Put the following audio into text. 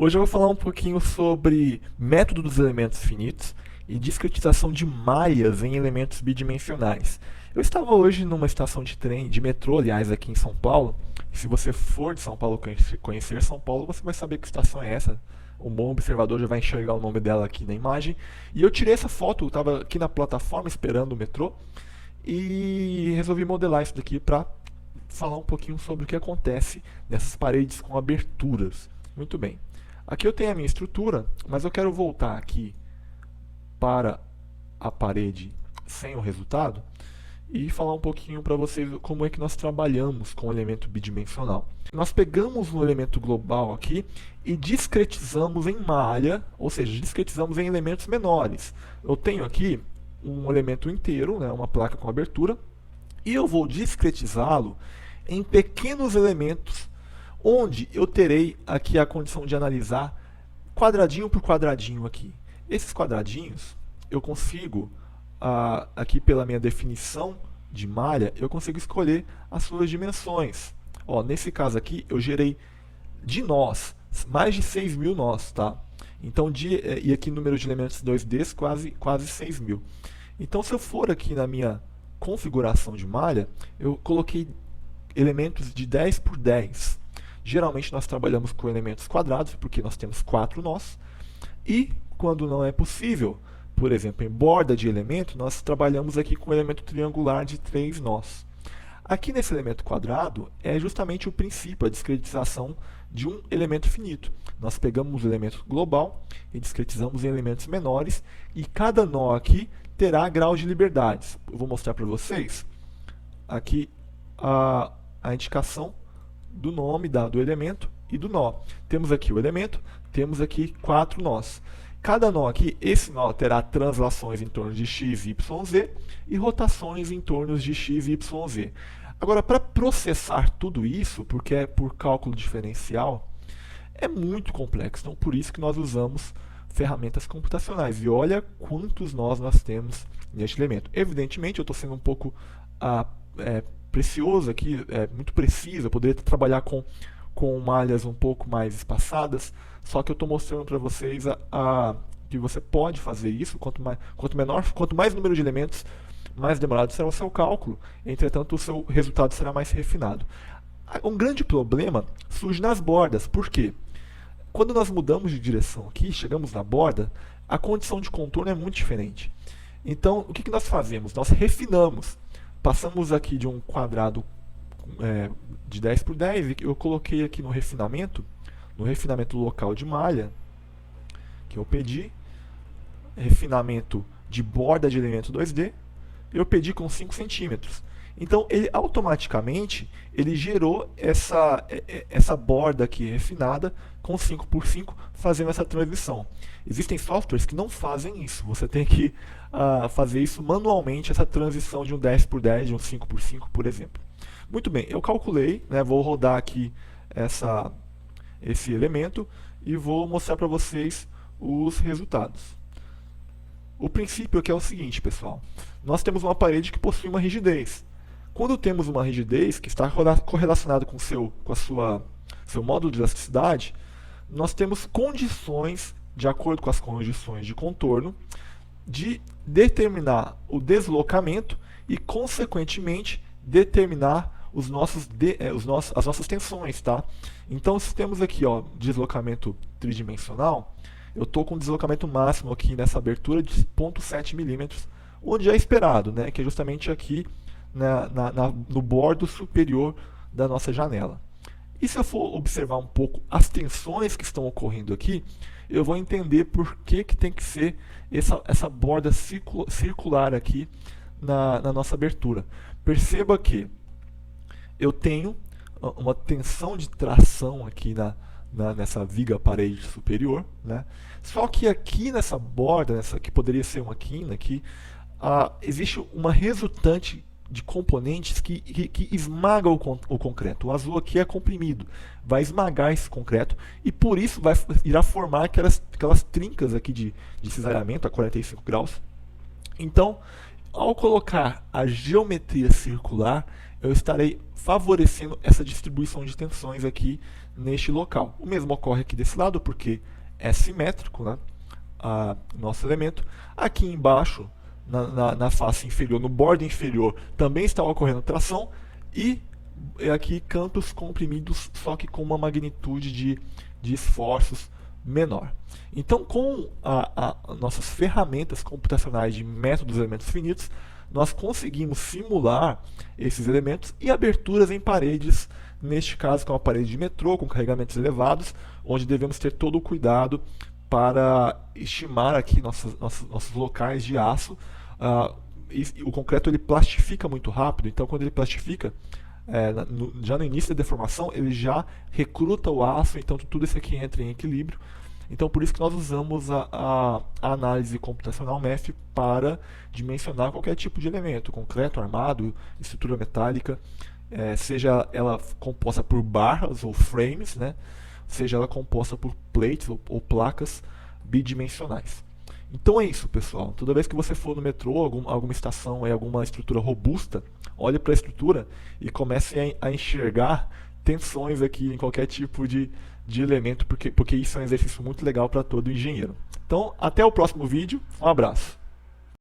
Hoje eu vou falar um pouquinho sobre método dos elementos finitos e discretização de malhas em elementos bidimensionais. Eu estava hoje numa estação de trem, de metrô, aliás, aqui em São Paulo. E se você for de São Paulo conhecer São Paulo, você vai saber que estação é essa. Um bom observador já vai enxergar o nome dela aqui na imagem. E eu tirei essa foto, eu estava aqui na plataforma esperando o metrô e resolvi modelar isso daqui para falar um pouquinho sobre o que acontece nessas paredes com aberturas. Muito bem. Aqui eu tenho a minha estrutura, mas eu quero voltar aqui para a parede sem o resultado e falar um pouquinho para vocês como é que nós trabalhamos com o elemento bidimensional. Nós pegamos um elemento global aqui e discretizamos em malha, ou seja, discretizamos em elementos menores. Eu tenho aqui um elemento inteiro, né, uma placa com abertura, e eu vou discretizá-lo em pequenos elementos, onde eu terei aqui a condição de analisar quadradinho por quadradinho aqui. Esses quadradinhos eu consigo, aqui pela minha definição de malha, eu consigo escolher as suas dimensões. Ó, nesse caso aqui eu gerei de nós, mais de 6.000 nós, tá? Então, e aqui número de elementos 2D quase 6.000. Então, se eu for aqui na minha configuração de malha, eu coloquei elementos de 10 por 10. Geralmente nós trabalhamos com elementos quadrados, porque nós temos 4 nós. E quando não é possível, por exemplo, em borda de elemento, nós trabalhamos aqui com elemento triangular de 3 nós. Aqui nesse elemento quadrado é justamente o princípio, a discretização de um elemento finito. Nós pegamos o elemento global e discretizamos em elementos menores, e cada nó aqui terá graus de liberdades. Eu vou mostrar para vocês aqui a indicação do nome do elemento e do nó. Temos aqui o elemento, temos aqui 4 nós. Cada nó aqui, esse nó terá translações em torno de x, y, z e rotações em torno de x, y, z. Agora, para processar tudo isso, porque é por cálculo diferencial, é muito complexo. Então, por isso que nós usamos ferramentas computacionais. E olha quantos nós temos neste elemento. Evidentemente, eu estou sendo um pouco precioso aqui, muito preciso. Eu poderia trabalhar com malhas um pouco mais espaçadas, só que eu estou mostrando para vocês que você pode fazer isso. Quanto mais número de elementos, mais demorado será o seu cálculo. Entretanto, o seu resultado será mais refinado. Um grande problema surge nas bordas. Por quê? Quando nós mudamos de direção aqui, chegamos na borda, a condição de contorno é muito diferente. Então, o que nós fazemos? Nós refinamos. Passamos aqui de um quadrado de 10 por 10, e eu coloquei aqui no refinamento local de malha, que eu pedi, refinamento de borda de elemento 2D, eu pedi com 5 centímetros. Então, ele automaticamente gerou essa borda aqui refinada com 5 por 5, fazendo essa transição. Existem softwares que não fazem isso. Você tem que fazer isso manualmente, essa transição de um 10 por 10, de um 5 por 5, por exemplo. Muito bem, eu calculei, né, vou rodar aqui esse elemento e vou mostrar para vocês os resultados. O princípio aqui é o seguinte, pessoal. Nós temos uma parede que possui uma rigidez. Quando temos uma rigidez que está correlacionada com seu módulo de elasticidade, nós temos condições, de acordo com as condições de contorno, de determinar o deslocamento e, consequentemente, determinar as nossas tensões. Tá? Então, se temos aqui deslocamento tridimensional, eu estou com um deslocamento máximo aqui nessa abertura de 0,7 milímetros, onde é esperado, né, que é justamente aqui no bordo superior da nossa janela. E se eu for observar um pouco as tensões que estão ocorrendo aqui, eu vou entender por que tem que ser essa borda circular aqui na nossa abertura. Perceba que eu tenho uma tensão de tração aqui nessa viga parede superior, né? Só que aqui nessa borda, que poderia ser uma quina aqui, existe uma resultante de componentes que esmaga o concreto. O azul aqui é comprimido, vai esmagar esse concreto e por isso irá formar aquelas trincas aqui de cisalhamento a 45 graus. Então, ao colocar a geometria circular, eu estarei favorecendo essa distribuição de tensões aqui neste local. O mesmo ocorre aqui desse lado, porque é simétrico, né? Nosso elemento. Aqui embaixo, na face inferior, no bordo inferior, também está ocorrendo tração, e aqui campos comprimidos, só que com uma magnitude de esforços menor. Então, com nossas ferramentas computacionais de método dos elementos finitos, nós conseguimos simular esses elementos e aberturas em paredes, neste caso com uma parede de metrô, com carregamentos elevados, onde devemos ter todo o cuidado para estimar aqui nossos locais de aço. O concreto ele plastifica muito rápido, então quando ele plastifica, já no início da deformação, ele já recruta o aço, então tudo isso aqui entra em equilíbrio. Então por isso que nós usamos a análise computacional MEF para dimensionar qualquer tipo de elemento, concreto, armado, estrutura metálica, seja ela composta por barras ou frames, né? Seja ela composta por plates ou placas bidimensionais. Então é isso, pessoal. Toda vez que você for no metrô, alguma estação, alguma estrutura robusta, olhe para a estrutura e comece a enxergar tensões aqui em qualquer tipo de elemento, porque isso é um exercício muito legal para todo engenheiro. Então, até o próximo vídeo. Um abraço.